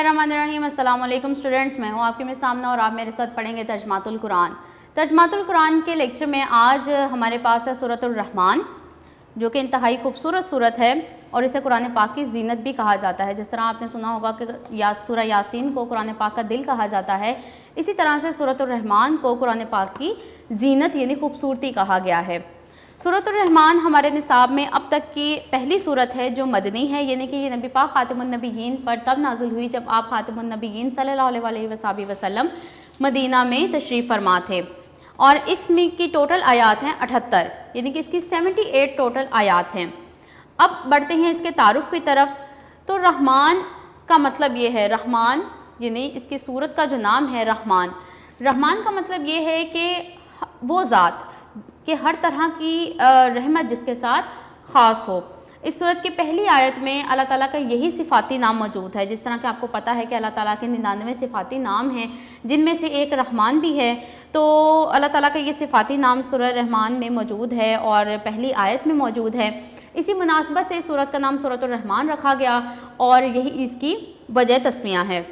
बिस्मिल्लाहिर्रहमानिर्रहीम। अस्सलाम वालेकुम स्टूडेंट्स, मैं हूँ आपके में सामना और आप मेरे साथ पढ़ेंगे तर्जमातुल कुरान। तर्जमातुल कुरान के लेक्चर में आज हमारे पास है सूरतुर रहमान, जो कि इंतहाई खूबसूरत सूरत है और इसे कुरान पाक की जीनत भी कहा जाता है। जिस तरह आपने सुना होगा कि सूरह यासीन को कुरान पाक का दिल कहा जाता है, इसी तरह से सूरतुर रहमान को कुरान पाक की जीनत यानी खूबसूरती कहा गया है। सूरतुर रहमान हमारे निसाब में अब तक की पहली सूरत है जो मदनी है, यानी कि ये नबी पाक खातिमुन नबीयीन पर तब नाजिल हुई जब आप खातिमुन नबीयीन सल्लल्लाहु अलैहि वसल्लम मदीना में तशरीफ़ फरमा थे। और इसमें की टोटल आयात हैं 78, यानी कि इसकी 78 टोटल आयात हैं। अब बढ़ते हैं इसके तारुफ की तरफ। तो रहमान का मतलब ये है, रहमान यानी इसकी सूरत का जो नाम है रहमान, रहमान का मतलब ये है कि वो ज़ात कि हर तरह की रहमत जिसके साथ ख़ास हो। इस सूरत की पहली आयत में अल्लाह ताला का यही सिफ़ाती नाम मौजूद है। जिस तरह कि आपको पता है कि अल्लाह ताला के 99 सिफ़ाती नाम हैं, जिनमें से एक रहमान भी है। तो अल्लाह ताला का ये सिफ़ाती नाम सूरह रहमान में मौजूद है और पहली आयत में मौजूद है। इसी मुनासबत से इस सूरत का नाम सूरतुर रहमान रखा गया और यही इसकी वजह तस्मिया है।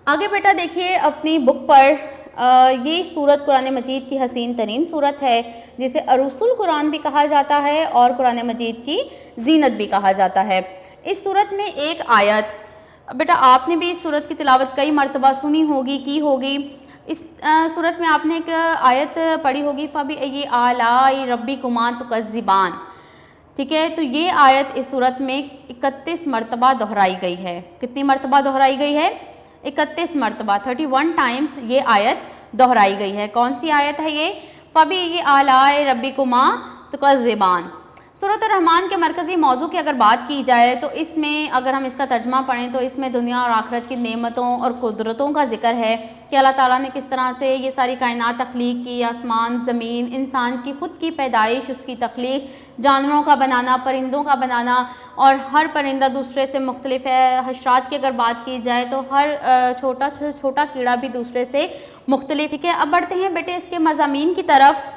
आगे बेटा देखिए अपनी बुक पर ये सूरत कुरान मजीद की हसीन तरीन सूरत है, जिसे अरूसुल कुरान भी कहा जाता है और कुरान मजीद की जीनत भी कहा जाता है। इस सूरत में एक आयत, बेटा आपने भी इस सूरत की तिलावत कई मरतबा सुनी होगी, की होगी। इस सूरत में आपने एक आयत पढ़ी होगी, फ़बी आलाई रब्बिकुमा तुकज़्ज़िबान। ठीक है, तो ये आयत इस सूरत में 31 मरतबा दोहराई गई है। कितनी मरतबा दोहराई गई है? 31 मरतबा, 31 टाइम्स ये आयत दोहराई गई है। कौन सी आयत है ये? फ़बी आलाए रब्बिकुमा तुकज़्ज़िबान। सूरत रहमान के मरकज़ी मौजू की अगर बात की जाए तो इसमें अगर हम इसका तर्जमा पढ़ें तो इसमें दुनिया और आखिरत की नेमतों और कुदरतों का जिक्र है कि अल्लाह ताला ने किस तरह से ये सारी कायनात तख्लीक की, आसमान, ज़मीन, इंसान की ख़ुद की पैदाइश, उसकी तख्लीक, जानवरों का बनाना, परिंदों का बनाना, और हर परिंदा दूसरे से मुख्तलिफ है। हशरात की अगर बात की जाए तो हर छोटा से छोटा कीड़ा भी दूसरे से मुख्तलिफ है। अब बढ़ते हैं बेटे इसके मज़ामीन की तरफ।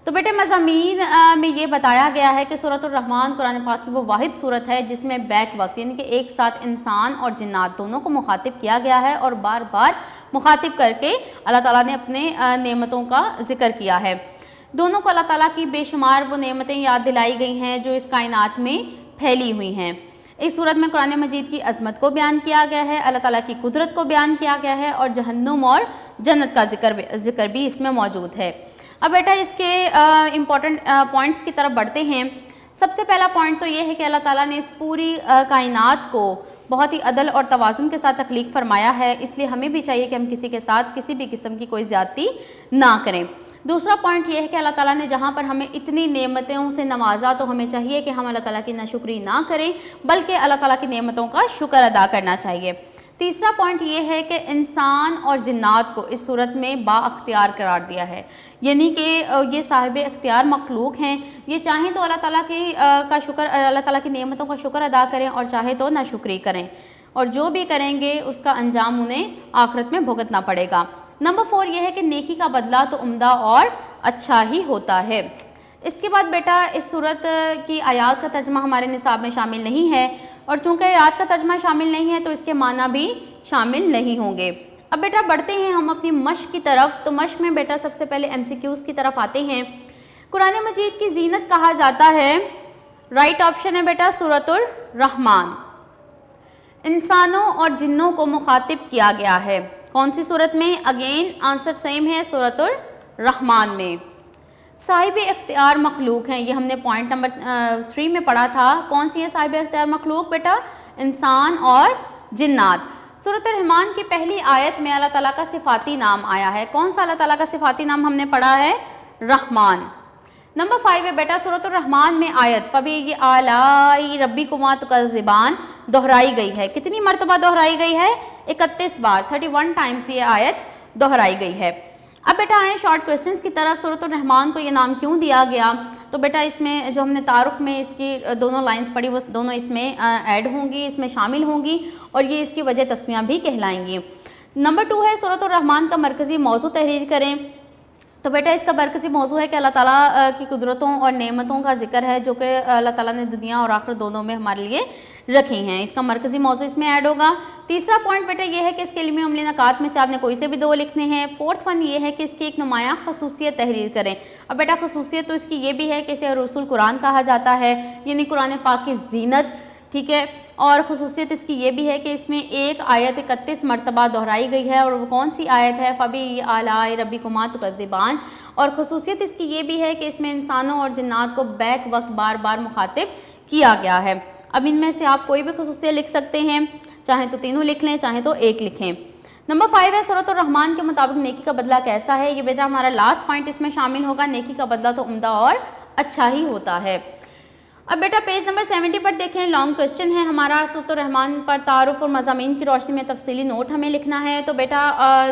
तो बेटे मज़ामीन में ये बताया गया है कि सूरतुर रहमान कुरान पाक की वो वाहिद सूरत है जिसमें बैक वक्त यानी कि एक साथ इंसान और जिन्नात दोनों को मुखातिब किया गया है और बार बार मुखातिब करके अल्लाह ताला ने अपने नेमतों का जिक्र किया है। दोनों को अल्लाह ताला की बेशुमार वो नेमतें याद दिलाई गई हैं जो इस कायनात में फैली हुई हैं। इस सूरत में कुरान मजीद की अज़मत को बयान किया गया है, अल्लाह ताला की कुदरत को बयान किया गया है और जहन्नुम और जन्नत का जिक्र भी इसमें मौजूद है। अब बेटा इसके इम्पॉर्टेंट पॉइंट्स की तरफ बढ़ते हैं। सबसे पहला पॉइंट तो ये है कि अल्लाह ताला ने इस पूरी कायनात को बहुत ही अदल और तवाज़ुन के साथ तख्लीक फरमाया है, इसलिए हमें भी चाहिए कि हम किसी के साथ किसी भी किस्म की कोई ज़्यादती ना करें। दूसरा पॉइंट ये है कि अल्लाह ताला ने जहाँ पर हमें इतनी नेमतों से नवाजा तो हमें चाहिए कि हम अल्लाह ताला की नाशुक्री ना करें, बल्कि अल्लाह ताला की नेमतों का शुक्र अदा करना चाहिए। तीसरा पॉइंट ये है कि इंसान और जिन्नात को इस सूरत में बाअख्तियार करार दिया है, यानी कि ये साहिब इख्तियार मखलूक हैं। ये चाहें तो अल्लाह ताला की का शुक्र, अल्लाह ताला की नेमतों का शुक्र अदा करें और चाहे तो नाशुक्री करें, और जो भी करेंगे उसका अंजाम उन्हें आखिरत में भुगतना पड़ेगा। नंबर 4 ये है कि नेकी का बदला तो उम्दा और अच्छा ही होता है। इसके बाद बेटा इस सूरत की आयात का तर्जमा हमारे निसाब में शामिल नहीं है, और चूँकि आयात का तर्जमा शामिल नहीं है तो इसके माना भी शामिल नहीं होंगे। अब बेटा बढ़ते हैं हम अपनी मश्क की तरफ। तो मश्क में बेटा सबसे पहले MCQs की तरफ आते हैं। कुरान मजीद की जीनत कहा जाता है, राइट ऑप्शन है बेटा सूरतुर रहमान। इंसानों और जिन्नों को मुखातिब किया गया है। कौन सी सूरत में? अगेन आंसर सेम है, सूरतुर रहमान में। साहिब इख्तियार मखलूक हैं, ये हमने पॉइंट नंबर 3 में पढ़ा था। कौन सी है साहिब इख्तियार मखलूक बेटा? इंसान और जिन्नात। सूरत रहमान की पहली आयत में अल्लाह ताला का सिफ़ाती नाम आया है। कौन सा अल्लाह ताला का सिफ़ाती नाम हमने पढ़ा है? रहमान। नंबर 5 है बेटा सूरत रहमान में आयत फ़बी आलाई रब्बिकुमा तुकज़्ज़िबान दोहराई गई है। कितनी मरतबा दोहराई गई है? 31 बार, 31 टाइम्स ये आयत दोहराई गई है। अब बेटा आए शॉर्ट क्वेश्चंस की तरफ। सूरत रहमान को ये नाम क्यों दिया गया? तो बेटा इसमें जो हमने तारुफ में इसकी दोनों लाइंस पढ़ी वो दोनों इसमें ऐड होंगी, इसमें शामिल होंगी और ये इसकी वजह तस्मियाँ भी कहलाएंगी। नंबर 2 है सूरत रहमान का मरकज़ी मौजू तहरीर करें। तो बेटा इसका मरकज़ी मौजू है कि अल्लाह ताला की कुदरतों और नेमतों का जिक्र है जो कि अल्लाह ताला ने दुनिया और आखिरत दोनों में हमारे लिए रखे हैं। इसका मरकज़ी मौज़ू इसमें ऐड होगा। तीसरा पॉइंट बेटा ये है कि इसके इल्मी अमली नकात में से आपने कोई से भी 2 लिखने हैं। फोर्थ वन ये है कि इसकी एक नुमायाँ खसूसियत तहरीर करें। अब बेटा खसूसियत तो इसकी ये भी है कि इसे रसूल कुरान कहा जाता है, यानी कुरान पाक की ज़ीनत, ठीक है। और खसूसियत इसकी ये भी है कि इसमें एक आयत 31 मरतबा दोहराई गई है, और वो कौन सी आयत है? फ़बी आलाए रब्बिकुमा तुकज़्ज़िबान। और खसूसियत इसकी ये भी है कि इसमें इंसानों और जिन्नात को बैक वक्त बार बार मुखातिब किया गया है। अब इनमें से आप कोई भी खसूसियत लिख सकते हैं, चाहे तो तीनों लिख लें, चाहे तो एक लिखें। नंबर 5 है सूरत रहमान के मुताबिक नेकी का बदला कैसा है। ये बेटा हमारा लास्ट पॉइंट इसमें शामिल होगा। नेकी का बदला तो उम्दा और अच्छा ही होता है। अब बेटा पेज नंबर 70 पर देखें, लॉन्ग क्वेश्चन है हमारा। सूरत रहमान पर तारुफ और मज़ामीन की रोशनी में तफसीली नोट हमें लिखना है। तो बेटा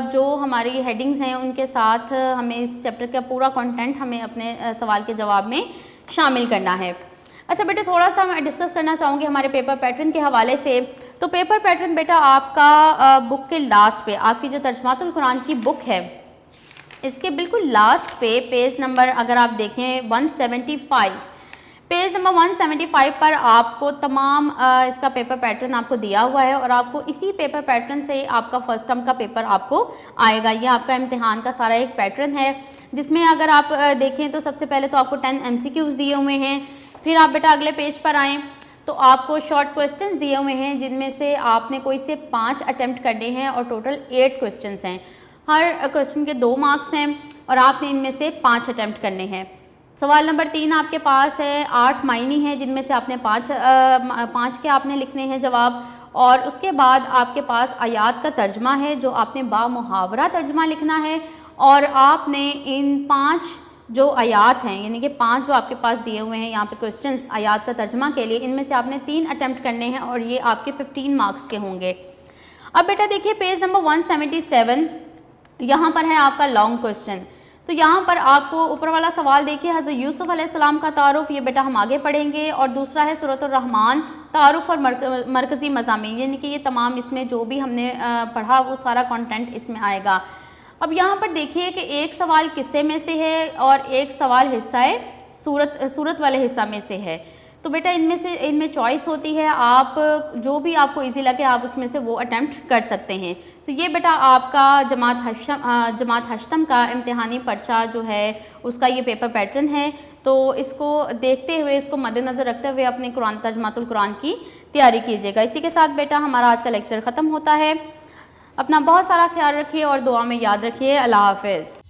जो हमारी हेडिंग्स हैं उनके साथ हमें इस चैप्टर का पूरा कंटेंट हमें अपने सवाल के जवाब में शामिल करना है। अच्छा बेटा थोड़ा सा मैं डिस्कस करना चाहूँगी हमारे पेपर पैटर्न के हवाले से। तो पेपर पैटर्न बेटा आपका बुक के लास्ट पे, आपकी जो तर्जमातुल कुरान की बुक है इसके बिल्कुल लास्ट पे पेज नंबर अगर आप देखें 175, पेज नंबर 175 पर आपको तमाम इसका पेपर पैटर्न आपको दिया हुआ है, और आपको इसी पेपर पैटर्न से आपका फर्स्ट टर्म का पेपर आपको आएगा। ये आपका इम्तिहान का सारा एक पैटर्न है, जिसमें अगर आप देखें तो सबसे पहले तो आपको 10 MCQs दिए हुए हैं। फिर आप बेटा अगले पेज पर आएँ तो आपको शॉर्ट क्वेश्चंस दिए हुए हैं, जिनमें से आपने कोई से 5 अटैम्प्ट करने हैं, और टोटल 8 क्वेश्चंस हैं। हर क्वेश्चन के 2 मार्क्स हैं, और आपने इनमें से 5 अटैम्प्ट करने हैं। सवाल नंबर 3 आपके पास है 8 मायनी हैं, जिनमें से आपने 5 के आपने लिखने हैं जवाब। और उसके बाद आपके पास आयात का तर्जमा है, जो आपने बामुहावरा तर्जमा लिखना है। और आपने इन 5 जो आयात हैं, यानी कि 5 जो आपके पास दिए हुए हैं यहाँ पे क्वेश्चंस आयात का तर्जमा के लिए, इनमें से आपने 3 अटैम्प्ट करने हैं, और ये आपके 15 मार्क्स के होंगे। अब बेटा देखिए पेज नंबर 177, यहाँ पर है आपका लॉन्ग क्वेश्चन। तो यहाँ पर आपको ऊपर वाला सवाल देखिए, हज़रत यूसुफ अलैहिस्सलाम का तारुफ, ये बेटा हम आगे पढ़ेंगे। और दूसरा है सूरत रहमान तारुफ और मरकज़ी मज़ामीन, यानी कि ये तमाम इसमें जो भी हमने पढ़ा वो सारा कंटेंट इसमें आएगा। अब यहाँ पर देखिए कि एक सवाल किस्से में से है, और एक सवाल हिस्सा सूरत वाले हिस्सा में से है। तो बेटा इनमें चॉइस होती है, आप जो भी आपको इजी लगे आप उसमें से वो अटैम्प्ट कर सकते हैं। तो ये बेटा आपका जमात हश्तम का इम्तिहानी पर्चा जो है उसका ये पेपर पैटर्न है। तो इसको देखते हुए, इसको मद्देनज़र रखते हुए अपने तर्जमातुल कुरान की तैयारी कीजिएगा। इसी के साथ बेटा हमारा आज का लेक्चर ख़त्म होता है। अपना बहुत सारा ख्याल रखिए और दुआ में याद रखिए। अल्लाह हाफ़िज़।